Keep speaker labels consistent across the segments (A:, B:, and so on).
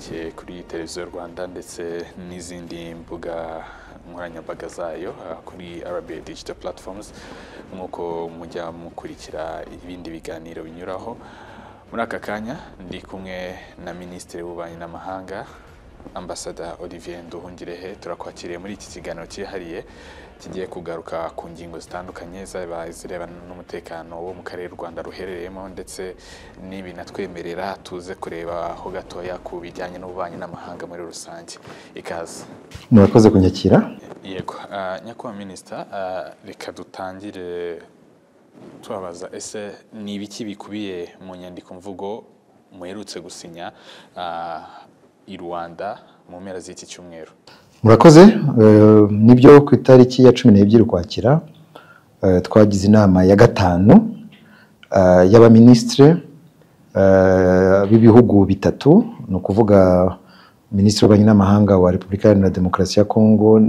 A: abadukurikiye kuri televiziyo Rwanda ndetse n'izindi mbuga nkoranyambaga zayo kuri RBA Digital Platforms nkuko mujya mukurikira ibindi biganiro binyuraho. Muri aka kanya ndi kumwe na Minisitiri w'Ububanyi n'Amahanga Ambassador Olivier Nduhungirehe. Turakwakiriye muri iki kiganiro cyihariye kigiye kugaruka ku ngingo zitandukanye zirebana n'umutekano wo mu karere Rwanda ruherereyemo, ndetse n'ibinatwemerera tuze kureba ho gatoya ku bijyanye n'ububanyi n'amahanga muri rusange. Ikaze.
B: Murakoze kunyakira.
A: Yego, nyakubahwa Minister, reka dutangire tubabaza ese ni ibiki bikubiye mu nyandiko mvugo muherutse gusinya i Rwanda mu mpera z'iki cyumweru?
B: Murakoze. Nibyo ku itariki ya 12 Ukwakira twagize inama ya gatanu y'abaministre b'ibihugu bitatu, no kuvuga Minisitiri w'Ububanyi n'Amahanga wa Repubulika Iharanira Demokarasi ya Kongo,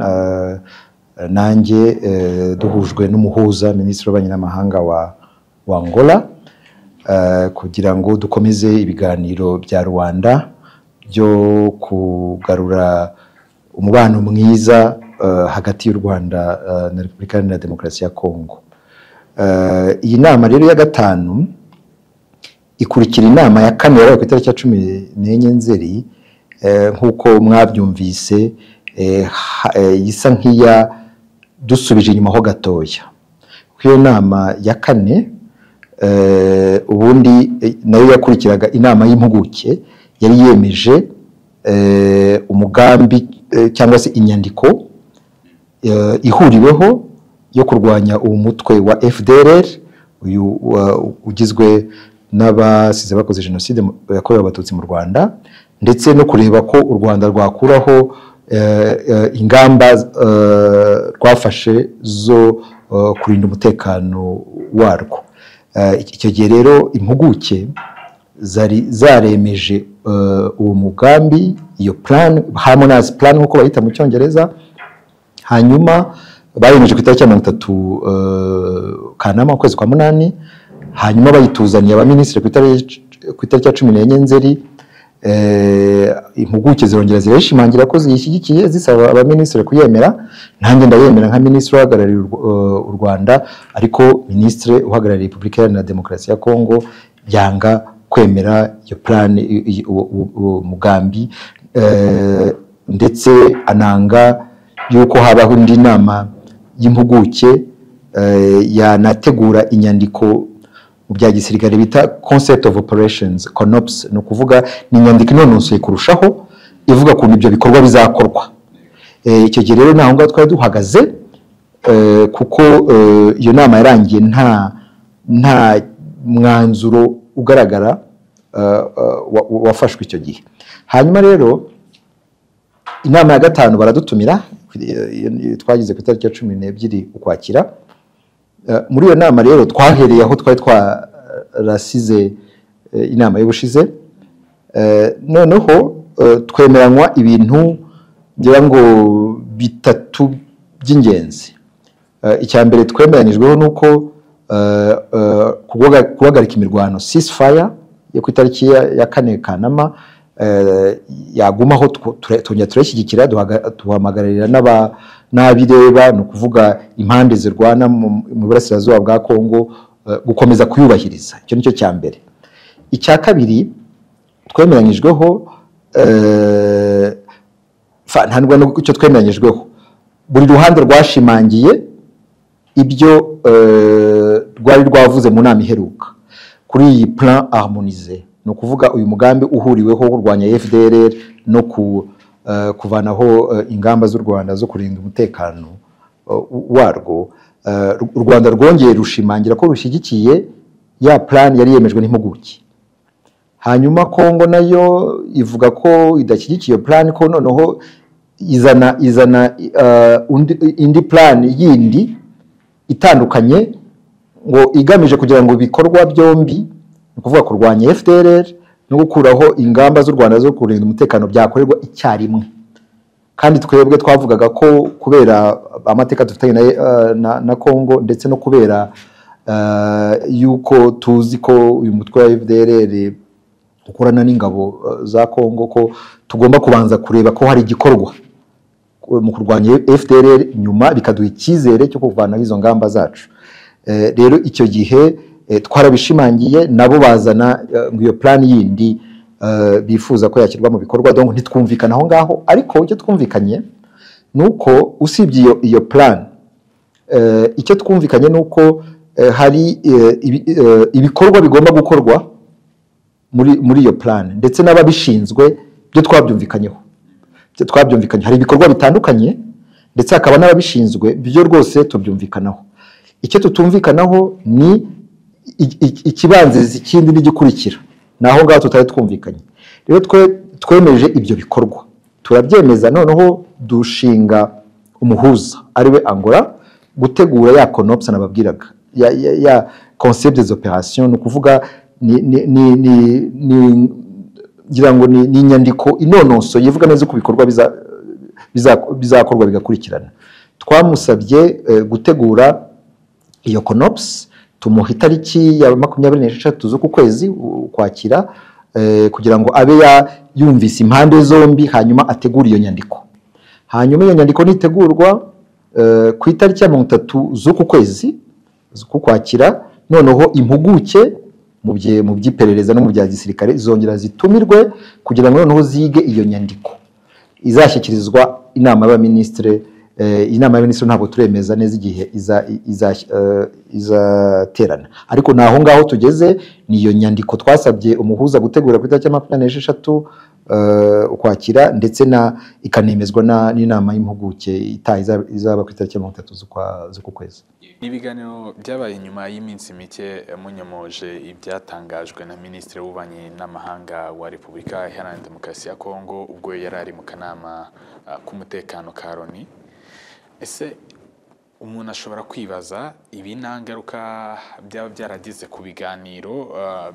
B: nanjye duhujwe n'umuhuza Minisitiri w'Ububanyi n'Amahanga wa Angola, kugira ngo dukomeze ibiganiro bya Rwanda byo kugarura umubano mwiza hagati y'u Rwanda na Repubulika Iharanira Demokarasi ya Kongo. Iyi nama rero ya gatanu ikurikira inama ya kane yabaye ku itariki ya 14 Nzeri, nk'uko mwabyumvise, isa nk'iya dusubije inyuma ho gatoya. Iyo nama ya kane ubundi nayo yakurikiraga inama y'impuguke yari yemeje umugambi cyangwa se inyandiko ihuriweho yo kurwanya umutwe wa FDLR uyu ugizwe n'abasize bakoze jenoside yakorewe abatutsi mu Rwanda, ndetse no kureba ko u Rwanda rwakuraho ingamba rwafashe zo kurinda umutekano warwo. Icyo gihe rero impuguke zari zaremeje uwo mugambi, iyo plan, harmonize plan nkuko bayita mu Cyongereza. Hanyuma bayemeje ku itariki ya 30 Kanama ukwezi kwa 8, hanyuma bayituzaniye abaministre ku itariki ya 14 Nzeri. Impuguke zirongera zirashimangira ko zishyigikiye, zisaba abaministre kuyemera. Nanjye ndayemera nka ministre uhagarariye u Rwanda, ariko ministre uhagarariye Repubulika Iharanira Demokarasi ya Kongo yanga kwemera iyo plan, umugambi, ndetse ananga yuko habaho indi nama y'impuguke yanategura inyandiko mu bya gisirikare bita Concept of Operations, CONOPS, no kuvuga ni inyandiko inonosoye kurushaho ivuga ku ibyo bikorwa bizakorwa. Icyo gihe rero naho ngaho twari duhagaze, kuko iyo nama yarangiye nta mwanzuro ugaragara wafashwe icyo gihe. Hanyuma rero inama ya gatanu baradutumira, twagize ku itariki ya 12 Ukwakira. Muri iyo nama rero twahereye aho twari twarasize inama y'ubushize, noneho twemeranywa ibintu ngira ngo bitatu by'ingenzi. Icya mbere twemeranijweho nuko guhagarika imirwano, ceasefire, yo ku itariki ya 4 Kanama yagumaho, tongera turashyigikira, duhamagarira n'abireba, no kuvuga impande zirwana mu burasirazuba bwa Kongo gukomeza kuyubahiriza. Icyo nicyo cya mbere. Icya kabiri twemeranyijweho, ntabwo icyo twemeranyijweho, buri ruhande rwashimangiye ibyo rwari rwavuze mu nama iheruka kuri iyi plan harmonisé, no kuvuga uyu mugambi uhuriweho kurwanya FDLR no kuvanaho ingamba z'u Rwanda zo kurinda umutekano warwo. U Rwanda rwongeye rushimangira ko rushyigikiye ya plan yari yemejwe n'impuguke. Hanyuma Kongo nayo ivuga ko idashyigikiye plan, ko noneho izana indi plan yindi itandukanye, ngo igamije kugira ngo bikorwa byombi, no kuvuga kurwanya FDLR no gukuraho ingamba z'u Rwanda zo kurinda umutekano byakorerwa icyarimwe. Kandi twebwe twavugaga ko kubera amateka dufitanye na Kongo, ndetse no kubera yuko tuzi ko uyu mutwe wa FDLR gukorana n'ingabo za Kongo ko tugomba kubanza kureba ko hari igikorwa mu kurwanya FDLR nyuma bikaduha icyizere cyo kuvanaho izo ngamba zacu. Rero icyo gihe twarabishimangiye nabo bazana iyo plan yindi bifuza ko yakirwa mu bikorwa, donc ntitwumvikana aho ngaho, ariko icyo twumvikanye nuko usibye iyo plan icyo twumvikanye nuko hari ibikorwa bigomba gukorwa muri iyo plan, ndetse n'ababishinzwe byo twabyumvikanyeho. Hari ibikorwa bitandukanye ndetse hakaba n'ababishinzwe byo rwose tubyumvikanaho. Icyo tutumvikanaho ni ikibanziriza ikindi n'igikurikira, naho ngaho tutari twumvikanye. Rero twemeje ibyo bikorwa turabyemeza, noneho dushinga umuhuza ariwe Angola gutegura ya CONOPS nababwiraga, ya concept des opérations, no kuvuga ngira ngo ni inyandiko inonoso yivuga neza ku bikorwa bizakorwa bigakurikirana. Twamusabye gutegura iyo CONOPS, tumuha itariki ya 26 z'uku kwezi Ukwakira, kugira ngo abe yumvise impande zombi, hanyuma ategura iyo nyandiko. Hanyuma iyo nyandiko nitegurwa ku itariki ya 30 z'uku kwezi Ukwakira, noneho impuguke mu by'iperereza no mu bya gisirikare zongera zitumirwe kugira ngo noneho zige iyo nyandiko, izashyikirizwa inama y'abaminisitiri. Inama y'abaminisitiri ntabwo turemeza neza igihe izaterana, ariko naho ngaho tugeze. Niyo nyandiko twasabye umuhuza gutegura ku itariki ya 26 Ukwakira, ndetse ikanemezwa n'inama y'impuguke izaba ku itariki ya 30 z'uku kwezi.
A: Ibiganiro byabaye nyuma y'iminsi mike munyomoje ibyatangajwe na Minisitiri w'Ububanyi n'Amahanga wa Repubulika Iharanira Demokarasi ya Kongo ubwo yari ari mu kanama k'umutekano ka Loni. Ese umuntu ashobora kwibaza ibi nta ngaruka byaba byaragize ku biganiro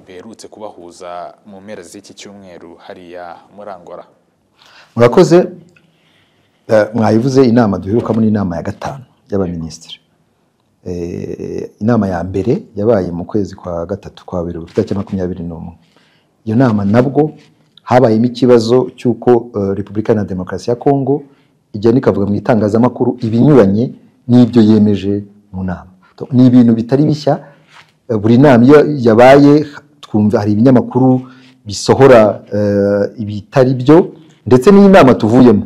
A: biherutse kubahuza mu mpera z'iki cyumweru hariya muri Angola?
B: Murakoze. Mwayivuze inama duherukamo n'inama ya 5 y'abaminisitiri. Inama ya mbere yabaye mu kwezi kwa 3 kwa 2021. Iyo nama nabwo habayemo ikibazo cy'uko Repubulika ya Demokarasi ya Kongo ijyana ikavuga mu itangazamakuru ibinyuranye n'ibyo yemeje mu nama. Ni ibintu bitari bishya. Buri nama yabaye twumva hari ibinyamakuru bisohora ibitari byo, ndetse n'inama tuvuyemo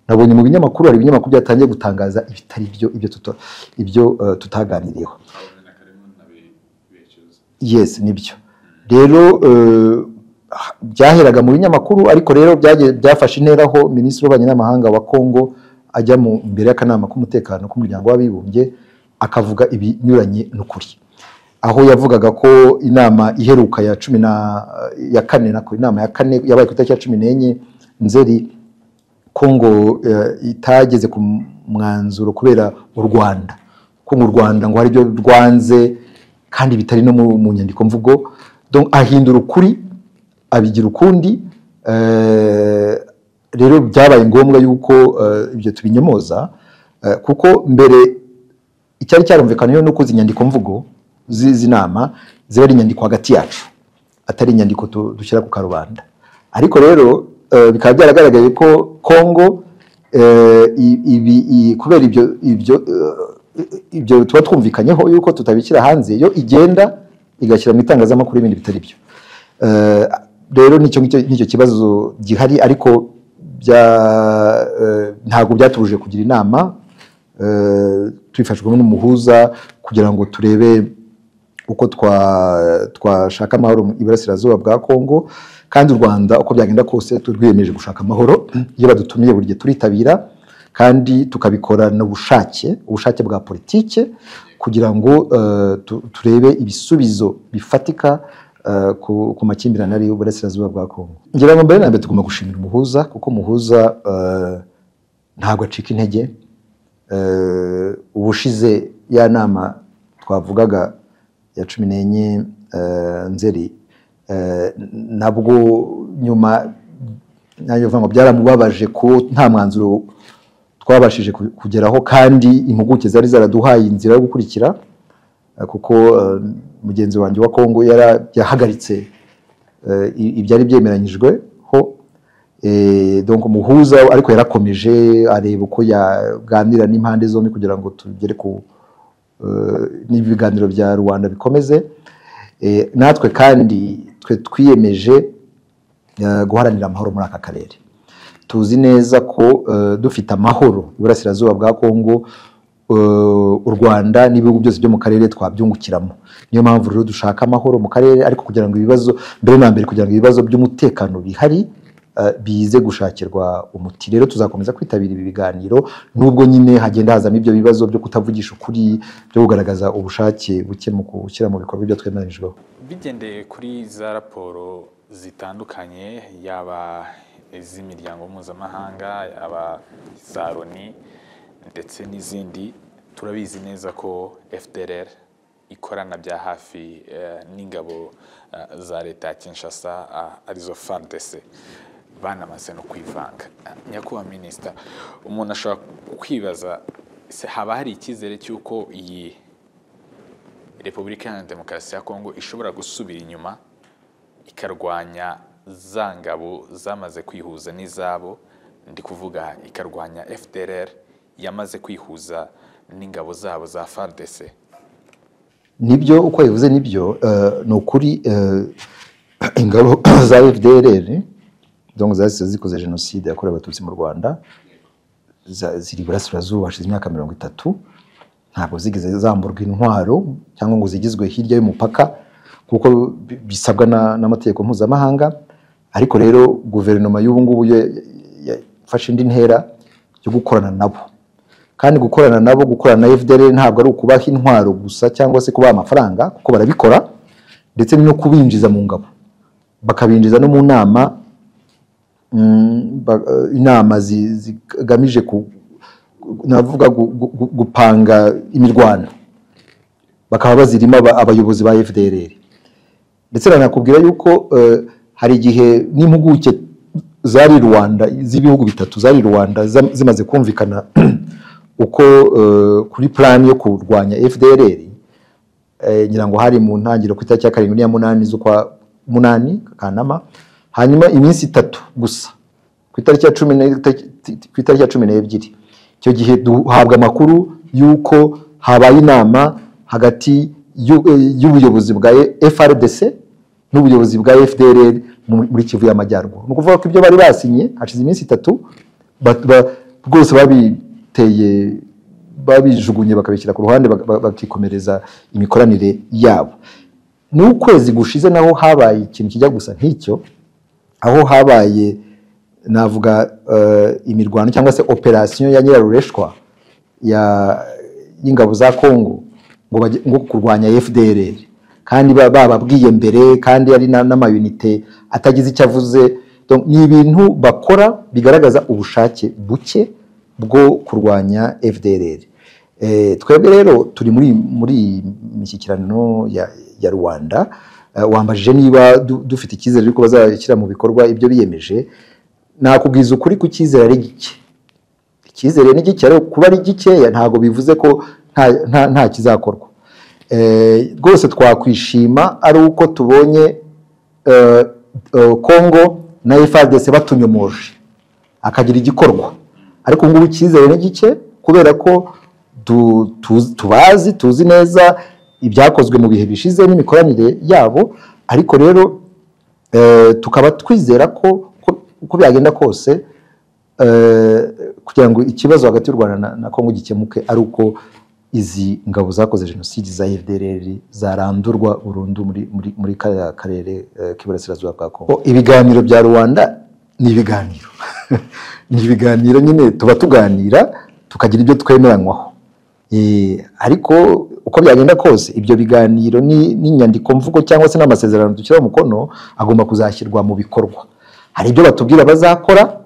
B: nabonye mu binyamakuru hari ibinyamakuru byatangiye gutangaza ibitari byo, ibyo tutaganiriyeho. Yes, nibyo. Rero byaheraga mu binyamakuru, ariko rero byafashe interaho Minisitiri w'Ububanyi n'Amahanga wa Kongo ajya mu mbere y'akanama k'umutekano k'umuryango w'abibumbye akavuga ibinyuranye n'ukuri, aho yavugaga ko inama iheruka ya 14 nako inama ya 4 yabaye ku itariki ya 14 Nzeri Kongo itageze ku mwanzuro kubera u Rwanda, ko mu Rwanda ngo hari byo rwanze kandi bitari no mu nyandiko mvugo. Donc ahindura ukuri abigira ukundi. Rero byabaye ngombwa yuko ibyo tubinyomoza, kuko mbere icyari cyarumvikana nuko inyandiko mvugo z'inama ziba ari inyandiko hagati yacu, atari inyandiko dushyira ku karubanda. Ariko rero bikaba byaragaragaye ko Kongo kubera ibyo tuba twumvikanyeho yuko tutabishyira hanze, yo igenda igashyira mu itangazamakuru ibindi bitari byo. Rero nicyo kibazo gihari, ariko ntabwo byatubuje kugira inama twifashijwemo n'umuhuza kugira ngo turebe uko twashaka amahoro mu iburasirazuba bwa Kongo. Kandi u Rwanda uko byagenda kose turwiyemeje gushaka amahoro. Iyo badutumiye buri gihe turitabira, kandi tukabikorana ubushake bwa politike kugira ngo turebe ibisubizo bifatika ku makimbirane ari uburasirazuba bwa Kongo. Ngira ngo mbere na mbere tugomba gushimira umuhuza, kuko umuhuza ntabwo acika intege. Ubushize ya nama twavugaga ya 14 Nzeri, nabwo nyuma nayo vuga ngo byaramubabaje ko nta mwanzuro twabashije kugeraho, kandi impuguke zari zaraduhaye inzira yo gukurikira, kuko mugenzi wanjye wa Kongo yahagaritse ibyari byemeranyijwe ho. Donc umuhuza ariko yarakomeje areba uko yaganira n'impande zombi kugira ngo tugere ku n'ibiganiro bya Rwanda bikomeze. Natwe kandi twiyemeje guharanira amahoro muri aka karere. Tuzi neza ko dufite amahoro iburasirazuba bwa Kongo, u Rwanda n'ibihugu byose byo mu karere twabyungukiramo. Niyo mpamvu rero dushaka amahoro mu karere, ariko kugira ngo ibibazo mbere na mbere kugira ngo ibibazo by'umutekano bihari bize gushakirwa umuti. Rero tuzakomeza kwitabira ibi biganiro nubwo nyine hagenda hazamo ibyo bibazo byo kutavugisha ukuri, byo kugaragaza ubushake buke mu gushyira mu bikorwa ibyo twemeranyijweho.
A: Bigendeye kuri za raporo zitandukanye, yaba iz'imiryango mpuzamahanga, yaba za Loni ndetse n'izindi, turabizi neza ko FDLR ikorana bya hafi n'ingabo za leta ya Kinshasa arizo FARDC, banamaze no kwivanga. Nyakubahwa Minisita, umuntu ashobora kwibaza haba hari icyizere cy'uko iyi Repubulika Iharanira Demokarasi ya Kongo ishobora gusubira inyuma ikarwanya za ngabo zamaze kwihuza n'izabo, ndi kuvuga ikarwanya FDLR yamaze kwihuza n'ingabo zabo za FARDC?
B: Nibyo uko yavuze, nibyo ni ukuri. Ingabo za FDLR donc zikoze jenoside yakorewe abatutsi mu Rwanda, ziri burasirazuba hashize imyaka 30, ntabwo zigeze zamburwa intwaro cyangwa ngo zigizwe hirya y'umupaka kuko bisabwa n'amategeko mpuzamahanga. Ariko rero guverinoma y'ubu ngubu yafashe indi ntera yo gukorana nabo, kandi gukorana nabo, gukorana na FDLR ntabwo ari ukubaha intwaro gusa cyangwa se kubaha amafaranga, kuko barabikora, ndetse no kubinjiza mu ngabo, bakabinjiza no mu nama, inama zigamije navuga gupanga imirwano, bakaba bazirimo abayobozi ba FDLR. Ndetse nanakubwira yuko hari igihe n'impuguke zari Rwanda z'ibihugu bitatu zari Rwanda zimaze kumvikana uko kuri plan yo kurwanya FDLR, ngira ngo hari mu ntangiriro ku itariki ya 7 n'ya 8 z'ukwa 8 Kanama, hanyuma iminsi 3 gusa ku itariki ya 12 icyo gihe duhabwa amakuru yuko habaye inama hagati y'ubuyobozi bwa FARDC n'ubuyobozi bwa FDLR muri Kivu y'Amajyaruguru. Ni ukuvuga ko ibyo bari basinye hashize iminsi 3 rwose babijugunye bakabishyira ku ruhande, bakikomereza imikoranire yabo. N'ukwezi gushize naho habaye ikintu kijya gusa nk'icyo, aho habaye navuga imirwano cyangwa se operation ya Nyirarureshwa y'ingabo za Kongo ngo kurwanya FDLR, kandi bababwiye mbere, kandi ari n'amayunite atagize icyo avuze. Donc ni ibintu bakora bigaragaza ubushake buke bwo kurwanya FDLR. Twebwe rero turi muri imishyikirano ya Rwanda. Wambajije niba dufite icyizere ariko bazashyira mu bikorwa ibyo biyemeje. Nakubwiza ukuri ku cyizere ari gike. Icyizere ni gike, ariko kuba ari gikeya ntago bivuze ko nta kizakorwa. Rwose twakwishima ari uko tubonye Kongo na FARDC batunyomoje akagira igikorwa, ariko ngubu icyizere ni gike kubera ko tuzi neza ibyakozwe mu bihe bishize n'imikoranire yabo. Ariko rero tukaba twizera ko uko byagenda kose kugira ngo ikibazo hagati y'u Rwanda na Kongo gikemuke, ari uko izi ngabo zakoze jenoside za FDLR zarandurwa burundu muri karere k'iburasirazuba bwa Kongo. Ibiganiro bya Rwanda ni ibiganiro ni ibiganiro nyine tuba tuganira tukagira ibyo twemeranywaho, ariko uko byagenda kose ibyo biganiro n'inyandiko mvugo cyangwa se n'amasezerano dushyira mu mukono agomba kuzashyirwa mu bikorwa. Hari ibyo batubwira bazakora,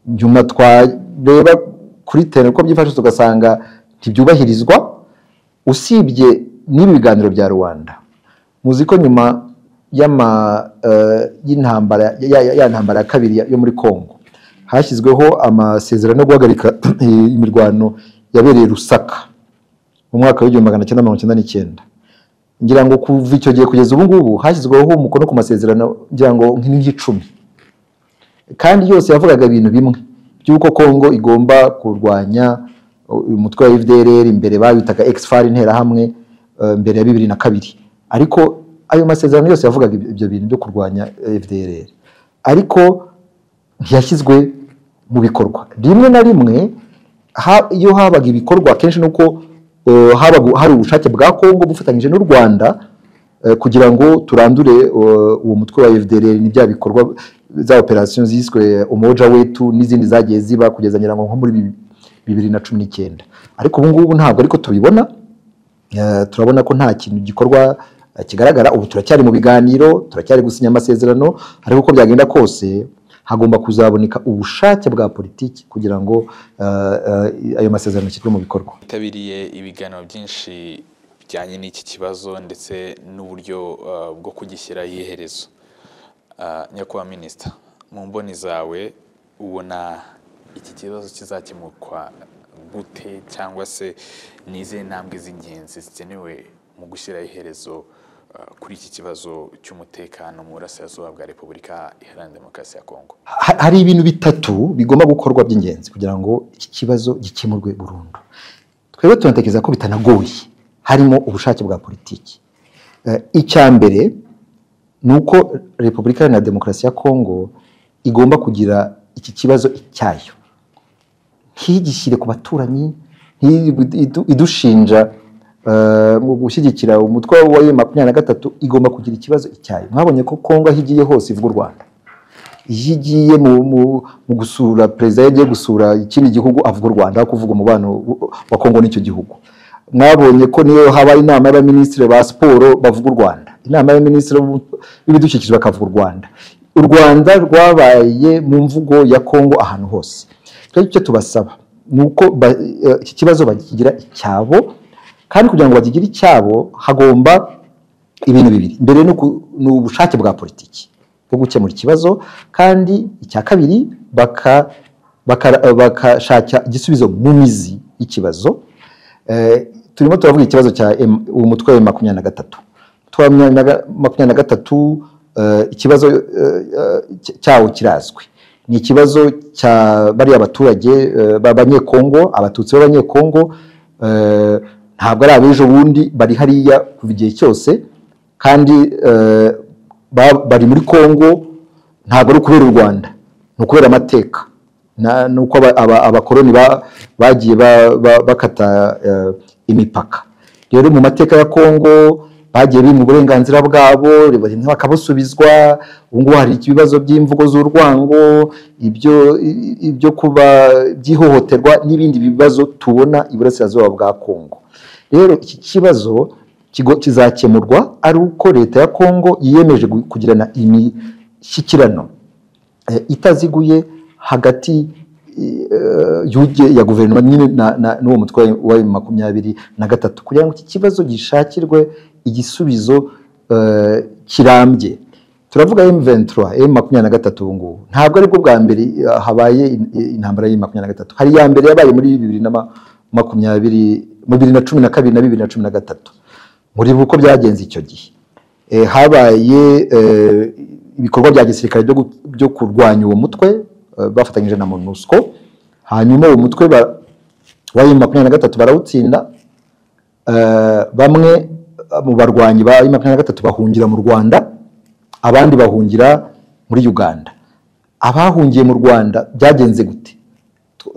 B: nyuma twareba kuri tene uko byifashe tugasanga ntibyubahirizwa. Usibye n'ibi biganiro bya Rwanda, muzi ko nyuma y'intambara ya kabiri yo muri Kongo hashyizweho amasezerano yo guhagarika imirwano yabereye Rusaka mu mwaka wa 1999. ngira ngo kuva icyo gihe kugeza ubu ngubu hashyizweho umukono ku masezerano ngira ngo nk'icumi, kandi yose yavugaga ibintu bimwe by'uko Kongo igomba kurwanya umutwe wa FDLR, imbere babitaga ex-FAR interahamwe mbere ya 2002, ariko ayo masezerano yose yavugaga ibyo bintu byo kurwanya FDLR, ariko ntiyashyizwe mu bikorwa. Rimwe na rimwe iyo habaga ibikorwa kenshi nuko hari ubushake bwa Kongo bufatanyije n'u Rwanda kugira ngo turandure uwo mutwe wa FDLR n'ibya bikorwa za operation ziswe Umoja Wetu n'izindi zagiye ziba kugeza nyirango nko muri 2019. Ariko ubu ngubu ntabwo ariko tubibona, turabona ko nta kintu gikorwa kigaragara. Ubu turacyari mu biganiro, turacyari gusinya amasezerano, ariko uko byagenda kose hagomba kuzaboneka ubushake bwa politiki kugira ngo ayo masezerano ashyirwe mu bikorwa.
A: Bitabiriye ibiganiro byinshi bijyanye n'iki kibazo ndetse n'uburyo bwo kugishyira iherezo. Nyakubahwa Minisita, mu mboni zawe ubona iki kibazo kizakemurwa gute, cyangwa se n'izihe ntambwe z'ingenzi zikenewe mu gushyira iherezo kuri iki kibazo cy'umutekano mu burasirazuba bwa Repubulika Iharanira Demokarasi ya Kongo?
B: Hari ibintu bitatu bigomba gukorwa by'ingenzi kugira ngo iki kibazo gikemurwe burundu. Twebwe tunatekereza ko bitanagoye, harimo ubushake bwa politiki. Icya mbere ni uko Repubulika Iharanira Demokarasi ya Kongo igomba kugira iki kibazo icyayo, ntigishyire ku baturanyi, idushinja mu gushyigikira umutwe wa M23. Igomba kugira ikibazo icyayo. Mwabonye ko Kongo aho igiye hose ivuga u Rwanda, iyo igiye mu gusura perezida, yagiye gusura ikindi gihugu avuga u Rwanda, kuvuga umubano wa Kongo n'icyo gihugu. Mwabonye ko niyo habaye inama y'abaminisitiri ba siporo bavuga u Rwanda, inama y'abaminisitiri b'ibidukikije bakavuga u Rwanda. U Rwanda rwabaye mu mvugo ya Kongo ahantu hose. Twebwe icyo tubasaba ni uko iki kibazo bakigira icyabo, kandi kugira ngo bagigire icyabo hagomba ibintu bibiri. Mbere ni ubushake bwa politiki bwo gukemura ikibazo, kandi icya kabiri bakashaka igisubizo mu mizi y'ikibazo. Turimo turavuga ikibazo cya umutwe wa M23. Ikibazo cyawo kirazwi, ni ikibazo cya bariya abaturage b'abanyekongo, abatutsi b'abanyekongo. Ntabwo ari abejo bundi, bari hariya kuva igihe cyose, kandi bari muri Kongo. Ntabwo ari ukubera u Rwanda, ni ukubera amateka, nuko abakoloni bagiye bakata imipaka. Rero mu mateka ya Kongo bagiye bimwe uburenganzira bwabo, bakabusubizwa. Ubu ngubu hari ibibazo by'imvugo z'urwango, ibyo kuba byihohoterwa n'ibindi bibazo tubona iburasirazuba bwa Kongo. Rero iki kibazo kizakemurwa ari uko leta ya Kongo yiyemeje kugirana imishyikirano itaziguye hagati ya guverinoma nyine n'uwo mutwe wa M23, kugira ngo iki kibazo gishakirwe igisubizo kirambye. Turavuga M23 ubu ngubu ntabwo aribwo bwa mbere habaye intambara ya M23. Hari ya mbere yabaye muri 2012 mu 2012 na 2013. Muri uko byagenze icyo gihe habaye ibikorwa bya gisirikare byo kurwanya uwo mutwe bafatanyije na MONUSCO. Hanyuma uwo mutwe wa M23 barawutsinda. Bamwe mu barwanyi ba M23 bahungira mu Rwanda, abandi bahungira muri Uganda. Abahungiye mu Rwanda byagenze gute?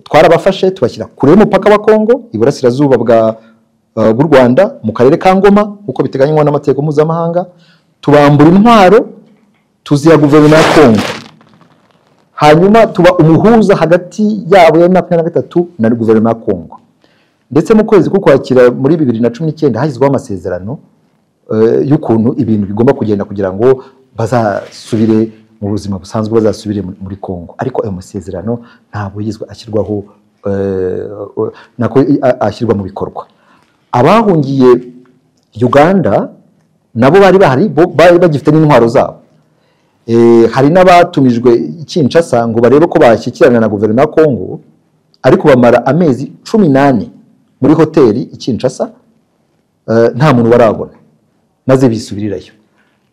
B: Twarabafashe tubashyira kure y'umupaka wa Kongo, iburasirazuba bw'u Rwanda, mu karere ka Ngoma uko biteganywa n'amategeko mpuzamahanga. Tubambura intwaro, tuziha guverinoma ya Kongo. Hanyuma tuba umuhuza hagati yabo ya M23 na guverinoma ya Kongo. Ndetse mu kwezi kw'Ukwakira muri 2019 hashyizweho amasezerano y'ukuntu ibintu bigomba kugenda kugira ngo bazasubire mu buzima busanzwe, bazasubire muri Kongo. Ariko ayo masezerano ntabwo yizwe ashyirwaho, ashyirwa mu bikorwa. Abahungiye Uganda nabo bari bahari, bari bagifite n'intwaro zabo. Hari n'abatumijwe Kinshasa ngo barebe ko bashyikirana na guverinoma ya Kongo, ariko bamara amezi 18 muri hoteli Kinshasa, nta muntu barabona. maze bisubirirayo.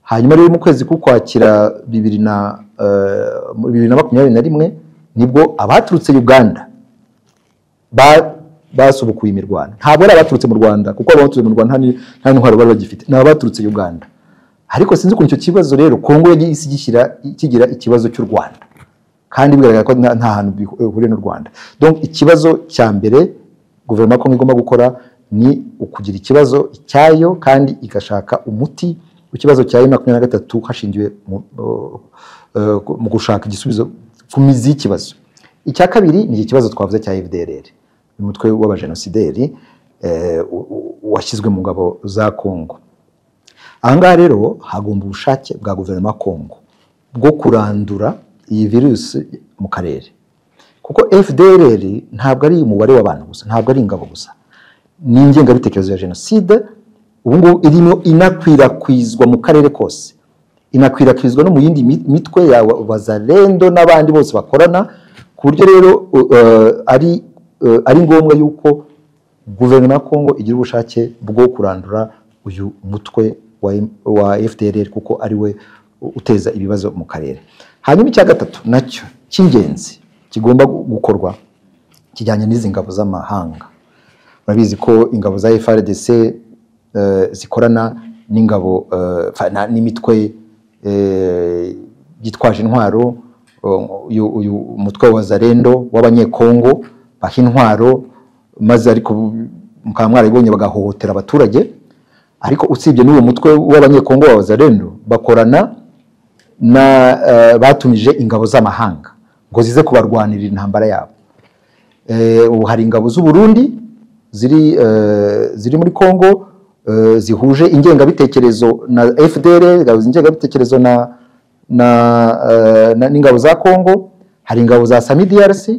B: Hanyuma rero mu kwezi k'Ukwakira 2021 nibwo abaturutse Uganda basubukuye imirwano. Ntabwo ari abaturutse mu Rwanda, kuko abaturutse mu Rwanda nta ntwaro bari bagifite, ni abaturutse Uganda. Ariko sinzi ukuntu icyo kibazo rero Kongo yagiye kigira ikibazo cy'u Rwanda, kandi bigaragara ko nta hantu bihuriye n'u Rwanda. Donc ikibazo cya mbere guverinoma ya Kongo igomba gukora ni ukugira ikibazo cyayo kandi igashaka umuti w'ikibazo cya M23 hashingiwe mu gushaka igisubizo ku mizi y'ikibazo. Icya kabiri ni ikibazo twavuze cya FDLR, umutwe w'abajenosideri washyizwe mu ngabo za Kongo. Ahangaha rero hagomba ubushake bwa guverinoma ya Kongo bwo kurandura iyi virusi mu karere, kuko FDLR ntabwo ari umubare w'abantu gusa, ntabwo ari ingabo gusa, ni ingengabitekerezo ya jenoside ubu ngubu irimo inakwirakwizwa mu karere kose, inakwirakwizwa no mu yindi mitwe ya Wazalendo n'abandi bose bakorana, ku buryo rero ari ngombwa yuko guverinoma ya Kongo igira ubushake bwo kurandura uyu mutwe wa FDLR, kuko ari we uteza ibibazo mu karere. Hanyuma icya gatatu nacyo cy'ingenzi kigomba gukorwa kijyanye n'izi ngabo z'amahanga. Murabizi ko ingabo za FARDC zikorana n'ingabo n'imitwe yitwaje intwaro, uyu mutwe wa Wazalendo w'abanyekongo baha intwaro, maze ariko mukaba mwarabibonye bagahohotera abaturage. Ariko usibye n'uwo mutwe w'abanyekongo wa Wazalendo bakorana na batumije ingabo z'amahanga ngo zize kubarwanirira intambara yabo. Ubu hari ingabo z'u Burundi ziri muri Kongo zihuje ingengabitekerezo na FDLR, ingengabitekerezo n'ingabo za Kongo. Hari ingabo za Sami DRC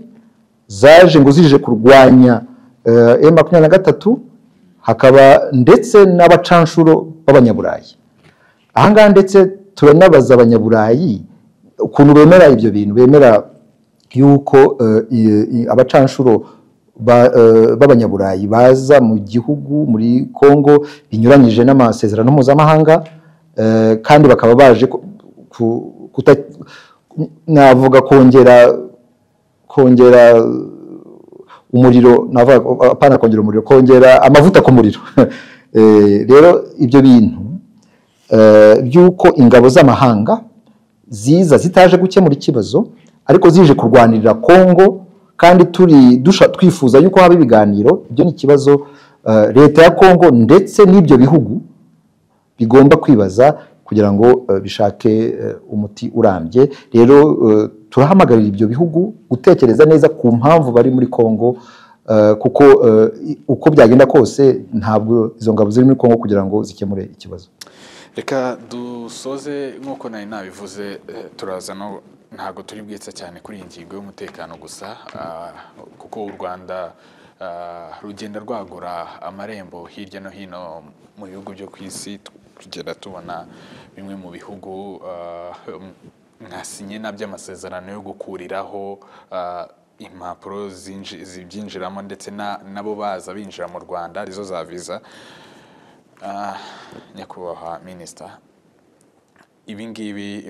B: zaje ngo zije kurwanya M23, hakaba ndetse n'abacanshuro b'abanyaburayi. Ahangaha ndetse turanabaza abanyaburayi ukuntu bemera ibyo bintu, bemera yuko abacanshuro b'abanyaburayi baza mu gihugu muri Kongo binyuranyije n'amasezerano mpuzamahanga, kandi bakaba baje navuga kongera umuriro, navuga apana kongera umuriro, kongera amavuta ku muriro. Rero ibyo bintu byuko ingabo z'amahanga ziza zitaje gukemura ikibazo ariko zije kurwanirira Kongo, kandi twifuza yuko haba ibiganiro, ibyo ni ikibazo leta ya Kongo ndetse n'ibyo bihugu bigomba kwibaza kugira ngo bishake umuti urambye. Rero turahamagarira ibyo bihugu gutekereza neza ku mpamvu bari muri Kongo, kuko uko byagenda kose ntabwo izo ngabo ziri muri Kongo kugira ngo zikemure ikibazo.
A: Reka dusoze nk'uko nari nabivuze, turaza no ntago turi bwitse cyane kuri iyi ngingo y'umutekano gusa, kuko u Rwanda rugenda rwagura amarembo hirya no hino mu bihugu byo ku isi. Tugenda tubona bimwe mu bihugu mwasinye n'amasezerano yo gukuriraho impapuro zibyinjiramo, ndetse nabo baza binjira mu Rwanda arizo za visa. Nyakubahwa Minisita, ibi ngibi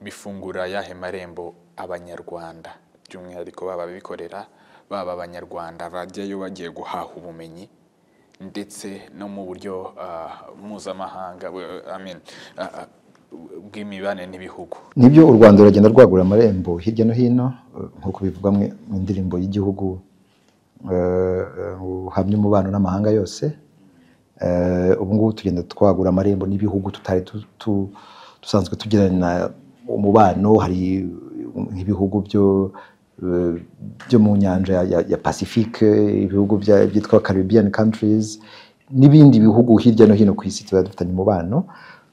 A: bifungura yahe marembo abanyarwanda, by'umwihariko baba bikorera, baba abanyarwanda bajyayo bagiye guhaha ubumenyi, ndetse no mu buryo mpuzamahanga bw'imibane n'ibihugu?
B: Nibyo, u Rwanda rugenda rwagura amarembo hirya no hino, nk'uko bivugwa mu ndirimbo y'igihugu uhamya umubano n'amahanga yose. Ubu ngubu tugenda twagura amarembo n'ibihugu tutari dusanzwe tugirana umubano. Hari nk'ibihugu byo mu nyanja ya Pacifique, ibihugu byitwa Caribbean countries, n'ibindi bihugu hirya no hino ku isi tuba dufitanye umubano.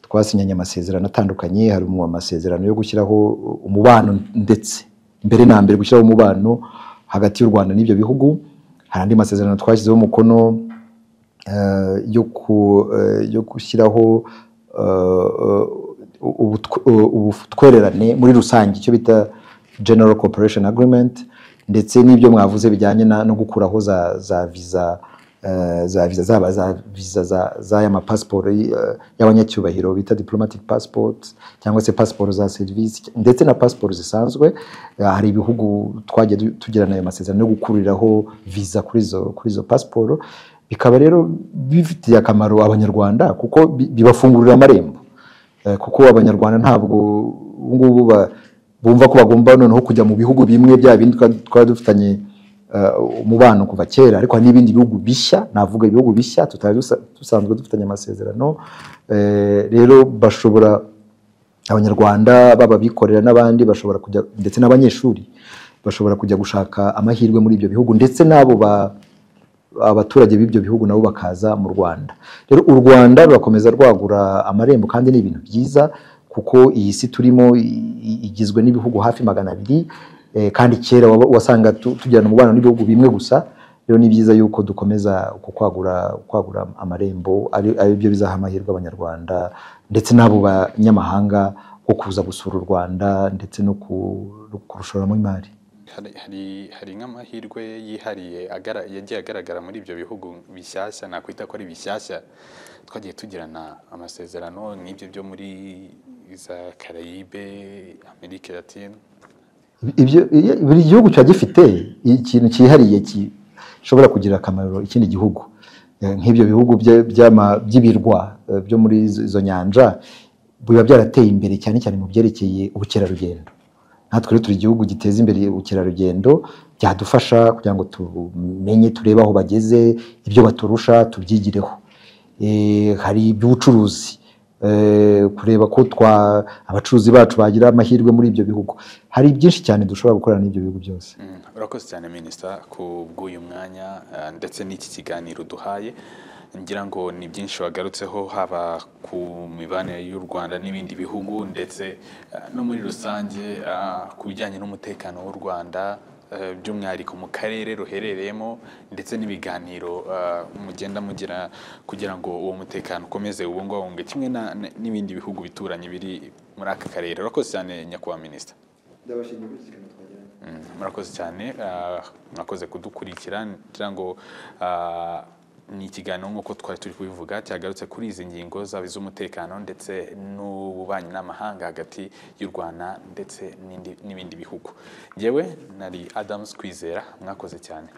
B: Twasinyanye amasezerano atandukanye, hari amasezerano yo gushyiraho umubano, ndetse mbere na mbere gushyiraho umubano hagati y'u Rwanda n'ibyo bihugu. Hari andi masezerano twashyizeho umukono yo gushyiraho ubutwererane muri rusange, icyo bita General Cooperation Agreement, ndetse n'ibyo mwavuze bijyanye no gukuraho za visa za viza zaba za viza za passport y'abanyacyubahiro bita diplomatic passports cyangwa se passport za service ndetse na passport zisanzwe. Hari ibihugu twagiye tugirana ayo masezerano yo gukuriraho viza kuri izo passport, bikaba rero bifitiye akamaro abanyarwanda kuko bibafungurira amarembo, kuko abanyarwanda ntabwo ngubu bumva ko bagomba noneho kujya mu bihugu bimwe bya bindi twari dufitanye umubano kuva kera, ariko hari n'ibindi bihugu bishya, navuga ibihugu bishya tutari dusanzwe dufitanye amasezerano. Rero bashobora abanyarwanda baba bikorera n'abandi bashobora kujya, ndetse n'abanyeshuri bashobora kujya gushaka amahirwe muri ibyo bihugu, ndetse n'abo abaturage b'ibyo bihugu nabo bakaza mu Rwanda. Rero u Rwanda rurakomeza rwagura amarembo, kandi ni ibintu byiza kuko iyi si turimo igizwe n'ibihugu hafi 200, kandi kera wasanga tugirana umubano n'ibihugu bimwe gusa. Rero ni byiza yuko dukomeza kwagura amarembo, ari byo bizaha amahirwe abanyarwanda ndetse n'abo banyamahanga ko kuza gusura u Rwanda ndetse no kurushoramo imari.
A: Hari nk'amahirwe yihariye yagiye agaragara muri ibyo bihugu bishyashya, nakwita ko ari bishyashya twagiye tugirana amasezerano nk'ibyo byo muri za Caraïbe, Amerika Latine. Buri gihugu cya gifite ikintu cyihariye gishobora kugira akamaro ikindi gihugu. Nk'ibyo bihugu by'ibirwa byo muri izo nyanja biba byarateye imbere cyane cyane mu byerekeye ubukerarugendo. Natwe rero turi igihugu giteza imbere ubukerarugendo, byadufasha kugira ngo tumenye, turebe aho bageze, ibyo baturusha tubyigireho. Hari iby'ubucuruzi, kureba ko abacuruzi bacu bagira amahirwe muri ibyo bihugu. Hari byinshi cyane dushobora gukorana n'ibyo bihugu byose. Urakoze cyane Minisita ku bw'uyu mwanya ndetse n'iki kiganiro duhaye. Ngira ngo ni byinshi wagarutseho, haba ku mibanire y'u Rwanda n'ibindi bihugu ndetse no muri rusange ku bijyanye n'umutekano w'u Rwanda, by'umwihariko mu karere ruherereyemo, ndetse n'ibiganiro mugenda mugira kugira ngo uwo mutekano ukomeze ubungwabunge kimwe n'ibindi bihugu bituranye biri muri aka karere. Urakoze cyane Nyakubahwa Minisita. Murakoze cyane, mwakoze kudukurikira. Ngira ngo ni ikiganiro nk'uko twari turi kubivuga cyagarutse kuri izi ngingo zaba iz'umutekano ndetse n'ububanyi n'amahanga hagati y'u Rwanda ndetse n'ibindi bihugu. Njyewe nari Adams Kwizera, mwakoze cyane.